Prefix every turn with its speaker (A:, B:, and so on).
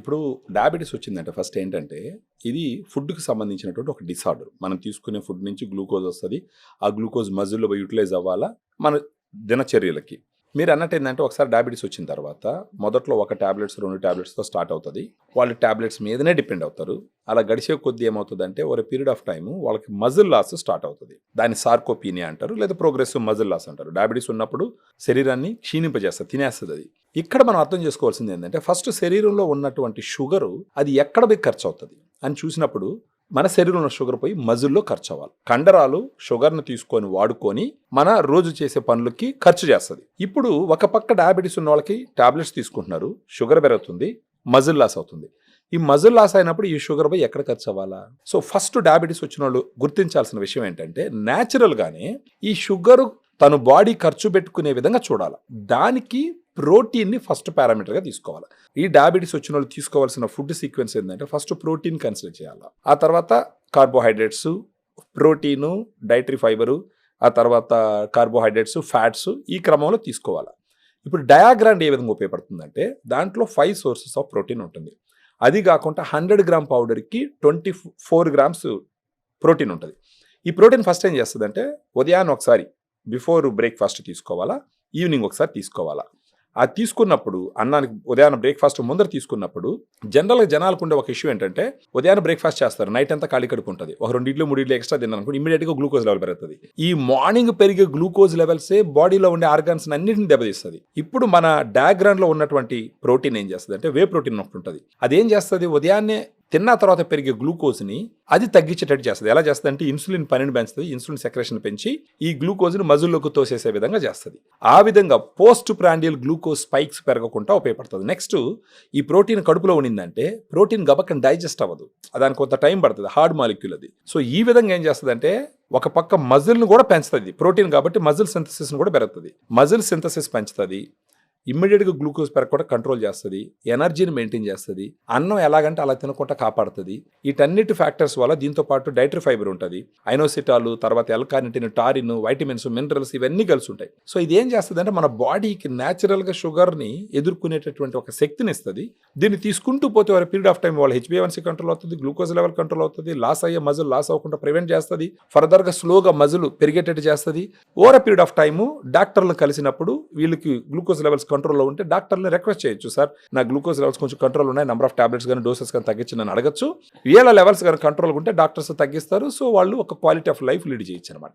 A: ఇప్పుడు డయాబెటీస్ వచ్చిందంటే ఫస్ట్ ఏంటంటే ఇది ఫుడ్కి సంబంధించినటువంటి ఒక డిసార్డర్. మనం తీసుకునే ఫుడ్ నుంచి గ్లూకోజ్ వస్తుంది. ఆ గ్లూకోజ్ మజిల్లో యూటిలైజ్ అవ్వాలా మన దినచర్యలకి. మీరు అన్నట్టు ఏంటంటే ఒకసారి డయాబెటీస్ వచ్చిన తర్వాత మొదట్లో ఒక టాబ్లెట్స్ 2 టాబ్లెట్స్తో స్టార్ట్ అవుతుంది. వాళ్ళు టాబ్లెట్స్ మీదనే డిపెండ్ అవుతారు. అలా గడిచే కొద్దీ ఏమవుతుందంటే ఒక పీరియడ్ ఆఫ్ టైం వాళ్ళకి మజిల్ లాస్ స్టార్ట్ అవుతుంది. దాన్ని సార్కోపీనియా అంటారు, లేదా ప్రోగ్రెసివ్ మజిల్ లాస్ అంటారు. డయాబెటీస్ ఉన్నప్పుడు శరీరాన్ని క్షీణింపజేస్తుంది, తినేస్తుంది అది. ఇక్కడ మనం అర్థం చేసుకోవాల్సింది ఏంటంటే ఫస్ట్ శరీరంలో ఉన్నటువంటి షుగరు అది ఎక్కడ పోయి ఖర్చు అవుతుంది అని చూసినప్పుడు మన శరీరంలో ఉన్న షుగర్ పోయి మజిల్లో ఖర్చు అవ్వాలి. కండరాలు షుగర్ను తీసుకొని వాడుకొని మన రోజు చేసే పనులకి ఖర్చు చేస్తుంది. ఇప్పుడు ఒక పక్క డయాబెటీస్ ఉన్న వాళ్ళకి టాబ్లెట్స్ తీసుకుంటున్నారు, షుగర్ పెరుగుతుంది, మజిల్ లాస్ అవుతుంది. ఈ మజిల్ లాస్ అయినప్పుడు ఈ షుగర్ పోయి ఎక్కడ ఖర్చు అవ్వాలా? సో ఫస్ట్ డయాబెటీస్ వచ్చిన వాళ్ళు గుర్తించాల్సిన విషయం ఏంటంటే న్యాచురల్గానే ఈ షుగర్ తను బాడీ ఖర్చు పెట్టుకునే విధంగా చూడాలి. దానికి ప్రోటీన్ని ఫస్ట్ పారామీటర్గా తీసుకోవాలి. ఈ డయాబెటీస్ వచ్చిన వాళ్ళు తీసుకోవాల్సిన ఫుడ్ సీక్వెన్స్ ఏంటంటే ఫస్ట్ ప్రోటీన్ కన్సిడర్ చేయాలి, ఆ తర్వాత కార్బోహైడ్రేట్స్, ప్రోటీను, డైటరీ ఫైబరు, ఆ తర్వాత కార్బోహైడ్రేట్స్, ఫ్యాట్స్ ఈ క్రమంలో తీసుకోవాలి. ఇప్పుడు డయాగ్రామ్ ఏ విధంగా ఉపయోగపడుతుందంటే దాంట్లో 5 సోర్సెస్ ఆఫ్ ప్రోటీన్ ఉంటుంది. అది కాకుండా 100 గ్రామ్ పౌడర్కి 24 గ్రామ్స్ ప్రోటీన్ ఉంటుంది. ఈ ప్రోటీన్ ఫస్ట్ ఏం చేస్తుందంటే ఉదయాన్నే ఒకసారి బిఫోర్ బ్రేక్ఫాస్ట్ తీసుకోవాలా, ఈవినింగ్ ఒకసారి తీసుకోవాలా. అది తీసుకున్నప్పుడు అన్నానికి ఉదయాన్నే బ్రేక్ఫాస్ట్ ముందర తీసుకున్నప్పుడు జనరల్గా జనాలకు ఉండే ఒక ఇష్యూ ఏంటంటే ఉదయాన్నే బ్రేక్ఫాస్ట్ చేస్తారు, నైట్ అంతా ఖాళీ కడుపు ఉంటుంది, ఒక 2 ఇడ్లు 3 ఇడ్లు ఎక్స్ట్రా తిన్నారనుకోండి ఇమీడియట్గా గ్లూకోజ్ లెవెల్ పెరుగుతుంది. ఈ మార్నింగ్ పెరిగే గ్లూకోజ్ లెవెల్సే బాడీలో ఉండే ఆర్గాన్స్ అన్నింటిని దెబ్బతీస్తుంది. ఇప్పుడు మన డయాగ్రామ్లో ఉన్నటువంటి ప్రోటీన్ ఏం చేస్తుంది అంటే వే ప్రోటీన్ ఒకటి ఉంటుంది. అదేం చేస్తుంది, ఉదయాన్నే తిన్న తర్వాత పెరిగే గ్లూకోజ్ని అది తగ్గించేటట్టు చేస్తుంది. ఎలా చేస్తుంది అంటే ఇన్సులిన్ పనిని పెంచుతుంది, ఇన్సులిన్ సెక్రేషన్ పెంచి ఈ గ్లూకోజ్ని మజిల్లోకి తోసేసే విధంగా చేస్తుంది. ఆ విధంగా పోస్ట్ ప్రాండియల్ గ్లూకోజ్ స్పైక్స్ పెరగకుండా ఉపయోగపడుతుంది. నెక్స్ట్ ఈ ప్రోటీన్ కడుపులో ఉండిందంటే ప్రోటీన్ గబక్కన డైజెస్ట్ అవ్వదు, దానికి కొంత టైం పడుతుంది, హార్డ్ మాలిక్యూల్ అది. సో ఈ విధంగా ఏం చేస్తుంది అంటే ఒక పక్క మజిల్ను కూడా పెంచుతుంది, ప్రోటీన్ కాబట్టి మజిల్ సింథసిస్ని కూడా పెరుగుతుంది. మజిల్ సింథసిస్ పెంచుతుంది, ఇమ్మీడియట్గా గ్లూకోజ్ పెరగకుండా కంట్రోల్ చేస్తుంది, ఎనర్జీని మెయింటైన్ చేస్తుంది, అన్నం ఎలాగంటే అలా తినకుండా కాపాడుతుంది. వీటన్నిటి ఫ్యాక్టర్స్ వల్ల దీంతో పాటు డైటరీ ఫైబర్ ఉంటుంది, ఐనోసిటాలు, తర్వాత ఎల్కానిటిన్, టారిన్, వైటమిన్స్, మినరల్స్ ఇవన్నీ కలిసి ఉంటాయి. సో ఇది ఏం చేస్తుంది అంటే మన బాడీకి న్యాచురల్గా షుగర్ని ఎదుర్కొనేటటువంటి ఒక శక్తిని ఇస్తుంది. దీన్ని తీసుకుంటూ పోతే ఒక పీరియడ్ ఆఫ్ టైం వాళ్ళ HbA1c కంట్రోల్ అవుతుంది, గ్లూకోజ్ లెవెల్ కంట్రోల్ అవుతుంది, లాస్ అయ్యే మజిల్ లాస్ అవ్వకుండా ప్రివెంట్ చేస్తుంది, ఫర్దర్గా స్లోగా మజిల్ పెరిగేటట్టు చేస్తుంది. ఓవర్ పీరియడ్ ఆఫ్ టైము డాక్టర్లను కలిసినప్పుడు వీళ్ళకి గ్లూకోజ్ లెవెల్స్ కంట్రోల్లో ఉంటే డాక్టర్ని రిక్వెస్ట్ చేయొచ్చు, సార్ నా గ్లూకోజ్ లెవెల్స్ కొంచెం కంట్రోల్ ఉన్నాయి, నెంబర్ ఆఫ్ టాబ్లెట్స్ కానీ డోసెస్ కానీ తగ్గించని అడగచ్చు. వీళ్ళ లెవెల్స్ కానీ కంట్రోల్ ఉంటే డాక్టర్స్ తగ్గిస్తారు. సో వాళ్ళు ఒక క్వాలిటీ ఆఫ్ లైఫ్ లీడ్ చేయొచ్చు అనమాట.